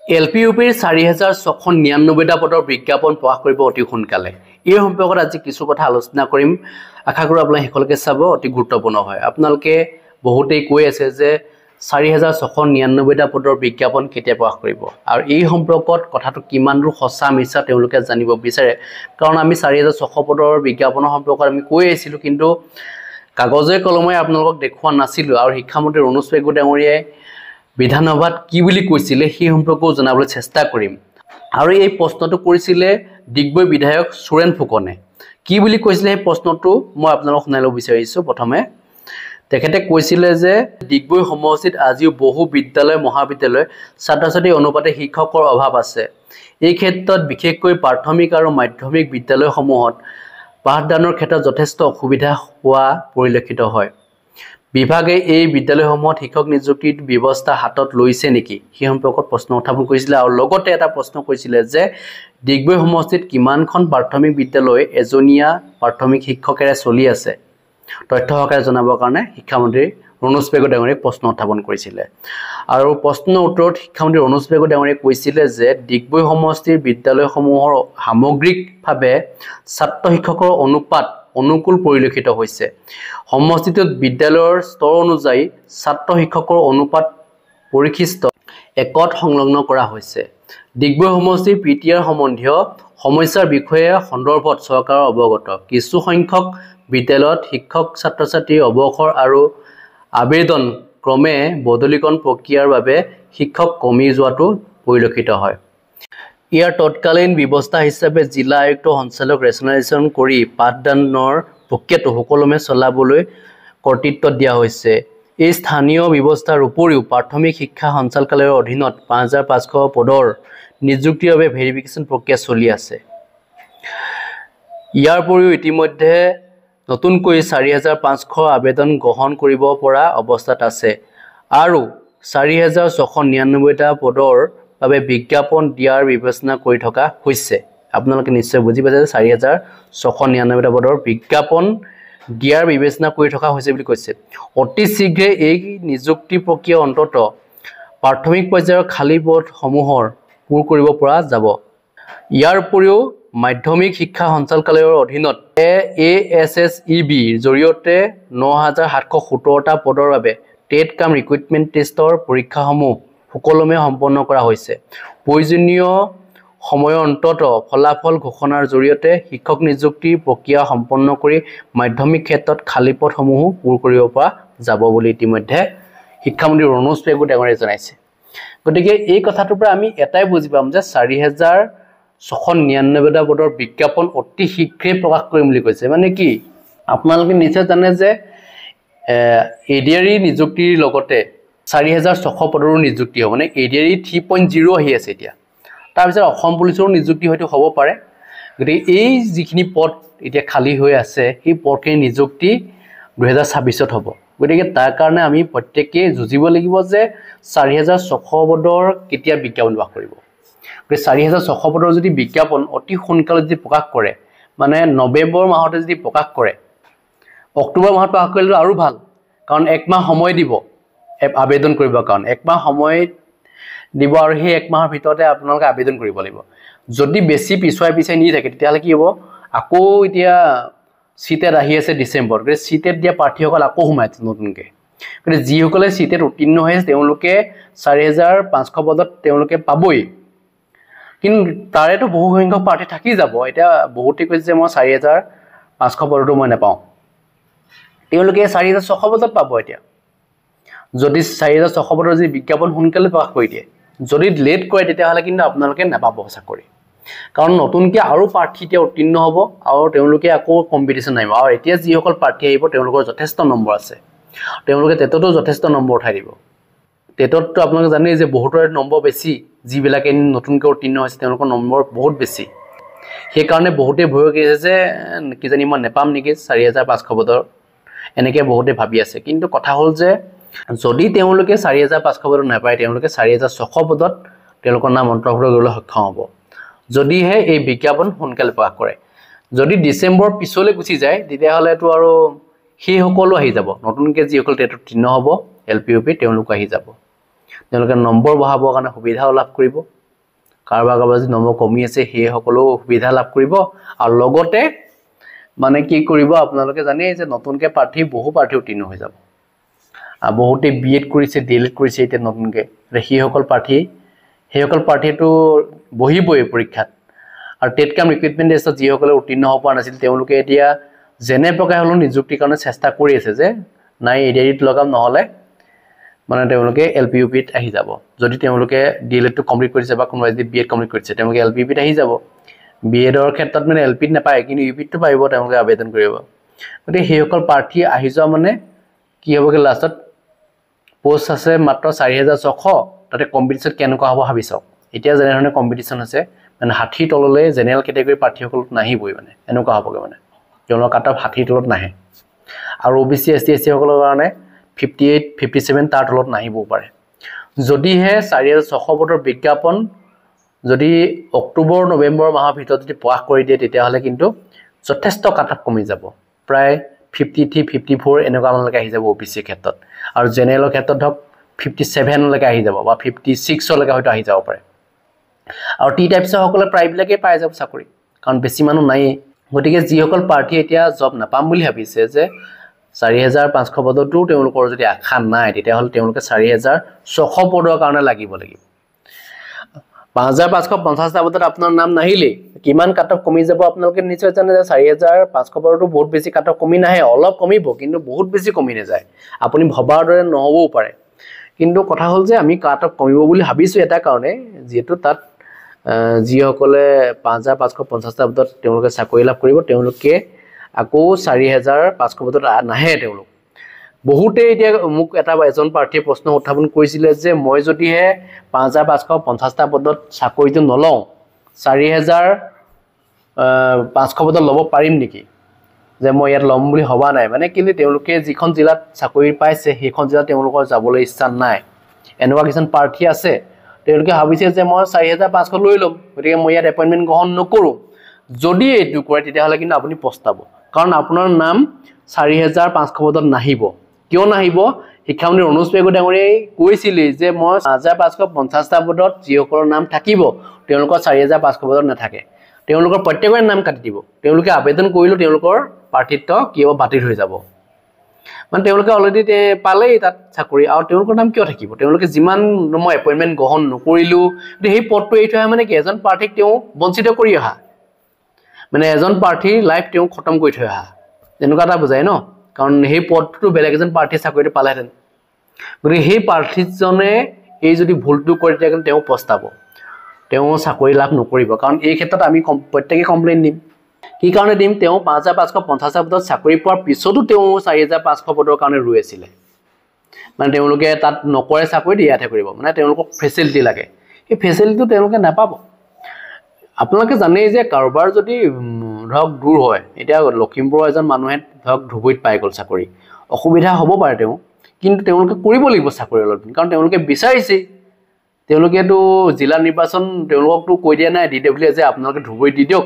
LPUPৰ 4699টা পদৰ বিজ্ঞাপন প্ৰকাশ কৰিব অতি সোনকালে। এই সম্পৰ্কত আজি কিছু কথা আলোচনা কৰিম। আশা কৰোঁ আপোনালোকে শেষলৈকে চাব, অতি গুৰুত্বপূৰ্ণ হয়। আপোনালোকে বহুতেই কৈ আছে যে 4699টা পদৰ বিজ্ঞাপন কেতিয়া প্ৰকাশ কৰিব, আৰু এই সম্পৰ্কত কথাটো কিমান দূৰ সঁচা মিছা তেওঁলোকে জানিব বিচাৰে। কাৰণ আমি 4600 পদৰ বিজ্ঞাপনৰ সম্পৰ্কত আমি কৈ আহিছিলোঁ, কিন্তু কাগজে কলমে আপোনালোকক দেখুওৱা নাছিলোঁ। আৰু শিক্ষামন্ত্ৰী ৰণোজ পেগু ডাঙৰীয়াই বিধানসভাত কি বুলি কৈছিলে সেই সম্পৰ্কেও জনাবলৈ চেষ্টা কৰিম। আৰু এই প্ৰশ্নটো কৰিছিলে ডিগবৈ বিধায়ক সুৰেন ফুকনে। কি বুলি কৈছিলে সেই প্ৰশ্নটো মই আপোনালোকক শুনাই ল'ব বিচাৰিছোঁ। প্ৰথমে তেখেতে কৈছিলে যে ডিগবৈ সমষ্টিত আজিও বহু বিদ্যালয় মহাবিদ্যালয় ছাত্ৰ ছাত্ৰীৰ অনুপাতে শিক্ষকৰ অভাৱ আছে। এই ক্ষেত্ৰত বিশেষকৈ প্ৰাথমিক আৰু মাধ্যমিক বিদ্যালয়সমূহত পাঠদানৰ ক্ষেত্ৰত যথেষ্ট অসুবিধা হোৱা পৰিলক্ষিত হয়। বিভাগে এই বিদ্যালয়সমূহত শিক্ষক নিযুক্তিৰ ব্যৱস্থা হাতত লৈছে নেকি, সেই সম্পৰ্কত প্ৰশ্ন উত্থাপন কৰিছিলে। আৰু লগতে এটা প্ৰশ্ন কৰিছিলে যে ডিগবৈ সমষ্টিত কিমানখন প্ৰাথমিক বিদ্যালয় এজনীয়া প্ৰাথমিক শিক্ষকেৰে চলি আছে, তথ্য সহকাৰে জনাবৰ কাৰণে শিক্ষামন্ত্ৰী ৰণোজ পেগু ডাঙৰীয়াক প্ৰশ্ন উত্থাপন কৰিছিলে। আৰু প্ৰশ্নৰ উত্তৰত শিক্ষামন্ত্ৰী ৰণোজ পেগু ডাঙৰীয়াই কৈছিলে যে ডিগবৈ সমষ্টিৰ বিদ্যালয়সমূহৰ সামগ্ৰিকভাৱে ছাত্ৰ শিক্ষকৰ অনুপাত অনুকূল পৰিলক্ষিত হৈছে। সমষ্টিটোত বিদ্যালয়ৰ স্তৰ অনুযায়ী ছাত্ৰ শিক্ষকৰ অনুপাত পৰিশিষ্ট একত সংলগ্ন কৰা হৈছে। ডিগবৈ সমষ্টিৰ PTR সম্বন্ধীয় সমস্যাৰ বিষয়ে সন্দৰ্ভত চৰকাৰৰ অৱগত। কিছু সংখ্যক বিদ্যালয়ত শিক্ষক ছাত্ৰ ছাত্ৰীৰ অৱসৰ আৰু আবেদন ক্ৰমে বদলীকৰণ প্ৰক্ৰিয়াৰ বাবে শিক্ষক কমি যোৱাটো পৰিলক্ষিত হয়। ইয়াৰ তৎকালীন ব্যৱস্থা হিচাপে জিলা আয়ুক্ত সঞ্চালক ৰেচনেলাইজেশ্যন কৰি পাঠদানৰ প্ৰক্ৰিয়াটো সুকলমে চলাবলৈ কৰ্তৃত্ব দিয়া হৈছে। এই স্থানীয় ব্যৱস্থাৰ উপৰিও প্ৰাথমিক শিক্ষা সঞ্চালকালয়ৰ অধীনত 5500 পদৰ নিযুক্তিৰ বাবে ভেৰিফিকেশ্যন প্ৰক্ৰিয়া চলি আছে। ইয়াৰ উপৰিও ইতিমধ্যে নতুনকৈ 4500 আবেদন গ্ৰহণ কৰিব পৰা অৱস্থাত আছে আৰু 4699টা পদৰ বাবে বিজ্ঞাপন দিয়াৰ বিবেচনা কৰি থকা হৈছে। আপোনালোকে নিশ্চয় বুজি পাইছে যে 4699টা পদৰ বিজ্ঞাপন দিয়াৰ বিবেচনা কৰি থকা হৈছে বুলি কৈছে। অতি শীঘ্ৰে এই নিযুক্তি প্ৰক্ৰিয়া অন্তত প্ৰাথমিক পৰ্যায়ৰ খালী পদসমূহৰ পূৰ কৰিব পৰা যাব। ইয়াৰ উপৰিও মাধ্যমিক শিক্ষা সঞ্চালকালয়ৰ অধীনত ASSEBৰ জৰিয়তে 9717টা পদৰ বাবে টেট কাম ৰিক্ৰুইটমেণ্ট টেষ্টৰ পৰীক্ষাসমূহ সুকলমে সম্পন্ন কৰা হৈছে। প্ৰয়োজনীয় সময়ৰ অন্তত ফলাফল ঘোষণাৰ জৰিয়তে শিক্ষক নিযুক্তিৰ প্ৰক্ৰিয়া সম্পন্ন কৰি মাধ্যমিক ক্ষেত্ৰত খালী পদসমূহো পূৰ কৰিব পৰা যাব বুলি ইতিমধ্যে শিক্ষামন্ত্ৰী ৰণোজ পেগু ডাঙৰীয়াই জনাইছে। গতিকে এই কথাটোৰ পৰা আমি এটাই বুজি পাম যে 4699টা পদৰ বিজ্ঞাপন অতি শীঘ্ৰে প্ৰকাশ কৰিম বুলি কৈছে। মানে কি, আপোনালোকে নিশ্চয় জানে যে ADRE নিযুক্তিৰ লগতে 4600 পদৰো নিযুক্তি হ'ব, মানে ADRE 3.0 আহি আছে এতিয়া। তাৰপিছত অসম পুলিচৰো নিযুক্তি হয়তো হ'ব পাৰে। গতিকে এই যিখিনি পদ এতিয়া খালী হৈ আছে সেই পদখিনি নিযুক্তি 2026ত হ'ব। গতিকে তাৰ কাৰণে আমি প্ৰত্যেকেই যুঁজিব লাগিব যে 4600 পদৰ কেতিয়া বিজ্ঞাপন প্ৰকাশ কৰিব। গতিকে 4600 পদৰ যদি বিজ্ঞাপন অতি সোনকালে যদি প্ৰকাশ কৰে, মানে নৱেম্বৰ মাহতে যদি প্ৰকাশ কৰে, অক্টোবৰ মাহত প্ৰকাশ কৰিলে আৰু ভাল। কাৰণ 1 মাহ সময় দিব আবেদন কৰিবৰ কাৰণে, 1 মাহ সময় দিব, আৰু সেই 1 মাহৰ ভিতৰতে আপোনালোকে আবেদন কৰিব লাগিব। যদি বেছি পিছুৱাই নি থাকে তেতিয়াহ'লে কি হ'ব, আকৌ এতিয়া চিটেট আহি আছে ডিচেম্বৰত, গতিকে চিটেট দিয়া প্ৰাৰ্থীসকল আকৌ সোমাইছে নতুনকৈ। গতিকে যিসকলে চিটেট উত্তীৰ্ণ হৈ আছে তেওঁলোকে 4500 পদত তেওঁলোকে পাবই, কিন্তু তাৰেতো বহু সংখ্যক প্ৰাৰ্থী থাকি যাব। এতিয়া বহুতে কৈছে যে মই 4500 পদতো মই নাপাওঁ, তেওঁলোকে 4600 পদত পাব। এতিয়া যদি 4600 পদৰ যদি বিজ্ঞাপন সোনকালে প্ৰকাশ কৰি দিয়ে, যদি লেট কৰে তেতিয়াহ'লে কিন্তু আপোনালোকে নাপাব চাকৰি। কাৰণ নতুনকৈ আৰু প্ৰাৰ্থী এতিয়া উত্তীৰ্ণ হ'ব আৰু তেওঁলোকে আকৌ কম্পিটিশ্যন আহিব। আৰু এতিয়া যিসকল প্ৰাৰ্থী আহিব তেওঁলোকৰ যথেষ্ট নম্বৰ আছে, তেওঁলোকে টেটতো যথেষ্ট নম্বৰ উঠাই দিব। টেটততো আপোনালোকে জানেই যে বহুতৰে নম্বৰ বেছি, যিবিলাকে নতুনকৈ উত্তীৰ্ণ হৈছে তেওঁলোকৰ নম্বৰ বহুত বেছি। সেইকাৰণে বহুতেই ভয় কৰি আছে যে কিজানি মই নাপাম নেকি 4500 পদৰ, এনেকৈ বহুতে ভাবি আছে। কিন্তু কথা হ'ল যে যদি তেওঁলোকে 4500 পদত নাপায়, তেওঁলোকে 4600 পদত তেওঁলোকৰ নাম অন্তৰ্ভুক্ত কৰিবলৈ সক্ষম হ'ব, যদিহে এই বিজ্ঞাপন সোনকালে প্ৰকাশ কৰে। যদি ডিচেম্বৰ পিছলৈ গুচি যায় তেতিয়াহ'লেতো আৰু সেইসকলো আহি যাব, নতুনকৈ যিসকল টেটত উত্তীৰ্ণ হ'ব LPUP তেওঁলোক আহি যাব। তেওঁলোকে নম্বৰ বঢ়াবৰ কাৰণে সুবিধাও লাভ কৰিব কাৰোবাৰ যদি নম্বৰ কমি আছে সেই সকলো সুবিধা লাভ কৰিব আৰু লগতে মানে কি কৰিব আপোনালোকে জানে যে নতুনকৈ বহু প্ৰাৰ্থী উত্তীৰ্ণ হৈ যাব বহুতে বিএড কৰিছে ডিএলএড কৰিছে এতিয়া নতুনকৈ সেইসকল প্ৰাৰ্থীটো বহিবই পৰীক্ষাত আৰু টেট কাম ৰিক্ৰুটমেণ্ট টেষ্টত যিসকলে উত্তীৰ্ণ হ'ব পৰা নাছিল তেওঁলোকে এতিয়া যেনে প্ৰকাৰে হ'লেও নিযুক্তিৰ কাৰণে চেষ্টা কৰি আছে যে নাই এডিআইডিত লগাম নহ'লে মানে তেওঁলোকে এলপিইউপিত আহি যাব যদি তেওঁলোকে ডিএলএডটো কমপ্লিট কৰিছে বা কোনোবাই যদি বিএড কমপ্লিট কৰিছে তেওঁলোকে এলপিইউপিত আহি যাব বিএডৰ ক্ষেত্ৰত মানে এলপিত নাপায় কিন্তু ইউপিতটো পাৰিব তেওঁলোকে আবেদন কৰিব গতিকে সেইসকল প্ৰাৰ্থী আহি যোৱা মানে কি হ'বগৈ লাষ্টত পোষ্ট আছে মাত্ৰ 4600 তাতে কম্পিটিশ্যন কেনেকুৱা হ'ব ভাবি চাওক এতিয়া যেনেধৰণে কম্পিটিশ্যন আছে মানে 60 তললৈ জেনেৰেল কেটেগৰী প্ৰাৰ্থীসকল নাহিবই মানে এনেকুৱা হ'বগৈ মানে তেওঁলোকৰ কাট অফ 60 তলত নাহে আৰু ওবিচি এছটি এছচিসকলৰ কাৰণে 58 57 তাৰ তলত নাহিবও পাৰে যদিহে 4600 পদৰ বিজ্ঞাপন যদি অক্টোবৰ নৱেম্বৰ মাহৰ ভিতৰত যদি প্ৰকাশ কৰি দিয়ে তেতিয়াহ'লে কিন্তু যথেষ্ট কাট অফ কমি যাব প্ৰায় 53 54 এনেকুৱা মানলৈকে আহি যাব ওবিচি ক্ষেত্ৰত আৰু জেনেৰেলৰ ক্ষেত্ৰত ধৰক 57 লৈকে আহি যাব বা 56 লৈকে হয়তো আহি যাব পাৰে আৰু টি টাইপছৰ সকলে প্ৰায়বিলাকে পাই যাব চাকৰি কাৰণ বেছি মানুহ নাই গতিকে যিসকল প্ৰাৰ্থী এতিয়া জব নাপাম বুলি ভাবিছে যে 4500 পদতো তেওঁলোকৰ যদি আশা নাই তেতিয়াহ'লে তেওঁলোকে 4600 পদৰ কাৰণে লাগিব 5550টা পদত আপোনাৰ নাম নাহিলে কিমান কাট অফ কমি যাব আপোনালোকে নিশ্চয় জানে যে 4500 পদতো বহুত বেছি কাট অফ কমি নাহে অলপ কমিব কিন্তু বহুত বেছি কমি নাযায় আপুনি ভবাৰ দৰে নহবও পাৰে কিন্তু কথা হ'ল যে আমি কাট অফ কমিব বুলি ভাবিছো এটা কাৰণে যেহেতু তাত যিসকলে 5550টা পদত তেওঁলোকে চাকৰি লাভ কৰিব তেওঁলোকে আকৌ 4500 পদত নাহে তেওঁলোক বহুতে এতিয়া মোক এজন প্ৰাৰ্থীয়ে প্ৰশ্ন উত্থাপন কৰিছিলে যে মই যদিহে 5550টা পদত চাকৰিটো নলওঁ 4500 পদত ল'ব পাৰিম নেকি যে মই ইয়াত ল'ম বুলি হবা নাই মানে কিন্তু তেওঁলোকে যিখন জিলাত চাকৰি পাইছে সেইখন জিলাত তেওঁলোকৰ যাবলৈ ইচ্ছা নাই এনেকুৱা কিছুমান প্ৰাৰ্থী আছে তেওঁলোকে ভাবিছে যে মই 4500 লৈ ল'ম গতিকে মই ইয়াত এপইণ্টমেণ্ট গ্ৰহণ নকৰোঁ যদি এইটো কৰে তেতিয়াহ'লে কিন্তু আপুনি পস্তাব কাৰণ আপোনাৰ নাম 4500 পদত নাহিব কিয় নাহিব শিক্ষামন্ত্ৰী অনুজ পেগু ডাঙৰীয়াই কৈছিলে যে মই 5550টা পদত যিসকলৰ নাম থাকিব তেওঁলোকৰ 4500 পদত নাথাকে তেওঁলোকৰ প্ৰত্যেকৰে নাম কাটি দিব তেওঁলোকে আবেদন কৰিলেও তেওঁলোকৰ প্ৰাৰ্থিত্ব কিয় বাতিল হৈ যাব মানে তেওঁলোকে অলৰেডি পালেই তাত চাকৰি আৰু তেওঁলোকৰ নাম কিয় থাকিব তেওঁলোকে যিমান মই এপইণ্টমেণ্ট গ্ৰহণ নকৰিলোঁ সেই পদটো এৰি থৈ অহা মানে কি এজন প্ৰাৰ্থীক তেওঁ বঞ্চিত কৰি অহা মানে এজন প্ৰাৰ্থীৰ লাইফ তেওঁ খতম কৰি থৈ অহা তেনেকুৱা এটা বুজায় ন কাৰণ সেই পদটো বেলেগ এজন প্ৰাৰ্থীয়ে চাকৰিটো পালেহেঁতেন গতিকে সেই প্ৰাৰ্থীজনে এই যদি ভুলটো কৰে তেতিয়া কিন্তু তেওঁ পস্তাব তেওঁ চাকৰি লাভ নকৰিব কাৰণ এই ক্ষেত্ৰত আমি প্ৰত্যেকে কমপ্লেইন দিম কি কাৰণে দিম তেওঁ 5550টা পদত চাকৰি পোৱাৰ পিছতো তেওঁ 4500 পদৰ কাৰণে ৰৈ আছিলে মানে তেওঁলোকে তাত নকৰে চাকৰি ইয়াতহে কৰিব মানে তেওঁলোকক ফেচিলিটি লাগে সেই ফেচিলিটিটো তেওঁলোকে নাপাব আপোনালোকে জানেই যে কাৰোবাৰ যদি ধৰক দূৰ হয় এতিয়া লখিমপুৰৰ এজন মানুহে ধৰক ধুবুৰীত পাই গ'ল চাকৰি অসুবিধা হ'ব পাৰে তেওঁ কিন্তু তেওঁলোকে কৰিব লাগিব চাকৰি অলপ কাৰণ তেওঁলোকে বিচাৰিছে তেওঁলোকেতো জিলা নিৰ্বাচন তেওঁলোককতো কৈ দিয়া নাই ডিডব্লিউ যে আপোনালোকে ধুবুৰীত দি দিয়ক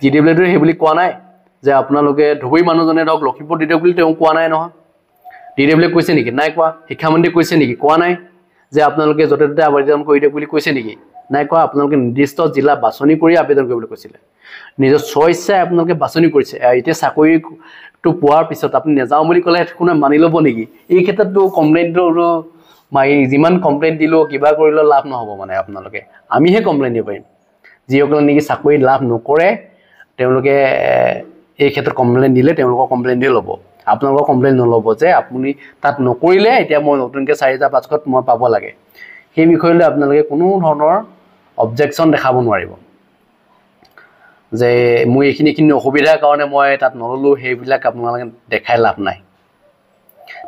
ডিডব্লিউটো সেই বুলি কোৱা নাই যে আপোনালোকে ধুবুৰী মানুহজনে ধৰক লখিমপুৰ ডিডব্লিউ তেওঁ কোৱা নাই নহয় ডিডব্লিউ কৈছে নেকি নাই কোৱা শিক্ষামন্ত্ৰী কৈছে নেকি কোৱা নাই যে আপোনালোকে য'তে ত'তে আবেদন কৰি দিয়ক বুলি কৈছে নেকি নাই কোৱা আপোনালোকে নিৰ্দিষ্ট জিলা বাছনি কৰি আবেদন কৰিবলৈ কৈছিলে নিজৰ চইচাই আপোনালোকে বাছনি কৰিছে এতিয়া চাকৰিটো পোৱাৰ পিছত আপুনি নাযাওঁ বুলি ক'লে কোনে মানি ল'ব নেকি এই ক্ষেত্ৰততো কমপ্লেইনটো যিমান কমপ্লেইন দিলেও কিবা কৰিলেও লাভ নহ'ব মানে আপোনালোকে আমিহে কমপ্লেইন দিব পাৰিম যিসকলে নেকি চাকৰি লাভ নকৰে তেওঁলোকে এই ক্ষেত্ৰত কমপ্লেইন দিলে তেওঁলোকৰ কমপ্লেইন দিয়ে ল'ব আপোনালোকৰ কমপ্লেইন নল'ব যে আপুনি তাত নকৰিলে এতিয়া মই নতুনকৈ 4500ত মই পাব লাগে সেই বিষয়লৈ আপোনালোকে কোনো ধৰণৰ অবজেকশ্যন দেখাব নোৱাৰিব যে মই এইখিনি অসুবিধাৰ কাৰণে মই তাত নল'লোঁ সেইবিলাক আপোনালোকে দেখাই লাভ নাই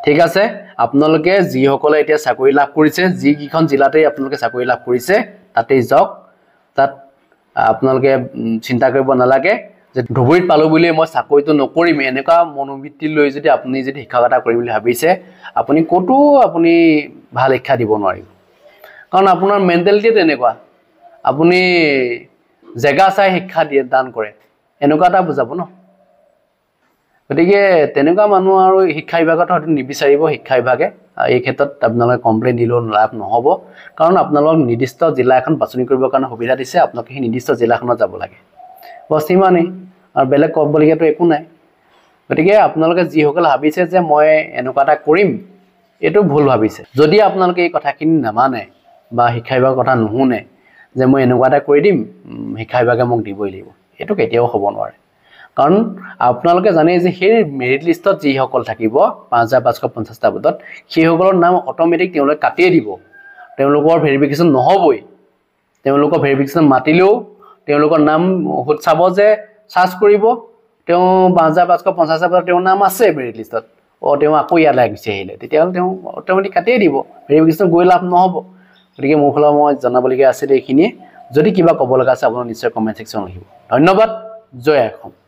ঠিক আছে আপোনালোকে যিসকলে এতিয়া চাকৰি লাভ কৰিছে যিকেইখন জিলাতেই আপোনালোকে চাকৰি লাভ কৰিছে তাতেই যাওক তাত আপোনালোকে চিন্তা কৰিব নালাগে যে ধুবুৰীত পালোঁ বুলি মই চাকৰিটো নকৰিম এনেকুৱা মনোবৃত্তি লৈ যদি আপুনি যদি শিক্ষকতা কৰিম বুলি ভাবিছে আপুনি ক'তো আপুনি ভাল শিক্ষা দিব নোৱাৰিব কাৰণ আপোনাৰ মেণ্টেলিটি তেনেকুৱা আপুনি জেগা চাই শিক্ষা দিয়ে দান কৰে এনেকুৱা এটা বুজাব ন গতিকে তেনেকুৱা মানুহ আৰু শিক্ষা বিভাগত হয়তো নিবিচাৰিব শিক্ষা বিভাগে এই ক্ষেত্ৰত আপোনালোকে কমপ্লেইন দিলেও লাভ নহ'ব কাৰণ আপোনালোক নিৰ্দিষ্ট জিলা এখন বাছনি কৰিবৰ কাৰণে সুবিধা দিছে আপোনালোকে সেই নিৰ্দিষ্ট জিলাখনত যাব লাগে বস ইমানেই আৰু বেলেগ ক'বলগীয়াতো একো নাই গতিকে আপোনালোকে যিসকল ভাবিছে যে মই এনেকুৱা এটা কৰিম এইটো ভুল ভাবিছে যদি আপোনালোকে এই কথাখিনি নামানে বা শিক্ষা বিভাগৰ কথা নুশুনে যে মই এনেকুৱা এটা কৰি দিম শিক্ষা বিভাগে মোক দিবই লাগিব এইটো কেতিয়াও হ'ব নোৱাৰে কাৰণ আপোনালোকে জানে যে সেই মেৰিট লিষ্টত যিসকল থাকিব 5550টা পদত সেইসকলৰ নাম অটোমেটিক তেওঁলোকে কাটিয়ে দিব তেওঁলোকৰ ভেৰিফিকেশ্যন নহবই তেওঁলোকৰ ভেৰিফিকেশ্যন মাতিলেও তেওঁলোকৰ নাম হুত চাব যে সাৰ্চ কৰিব তেওঁ 5550টা পদত তেওঁৰ নাম আছে মেৰিট লিষ্টত তেওঁ আকৌ ইয়ালৈ গুচি আহিলে তেতিয়াহ'লে তেওঁ অটোমেটিক কাটিয়ে দিব ভেৰিফিকেশ্যন গৈ লাভ নহ'ব গতিকে মোৰ ফালৰ মই জনাবলগীয়া আছিল এইখিনিয়ে যদি কিবা ক'ব লগা আছে আপোনালোকে নিশ্চয় কমেণ্ট ছেকশ্যনত লিখিব ধন্যবাদ জয় অসম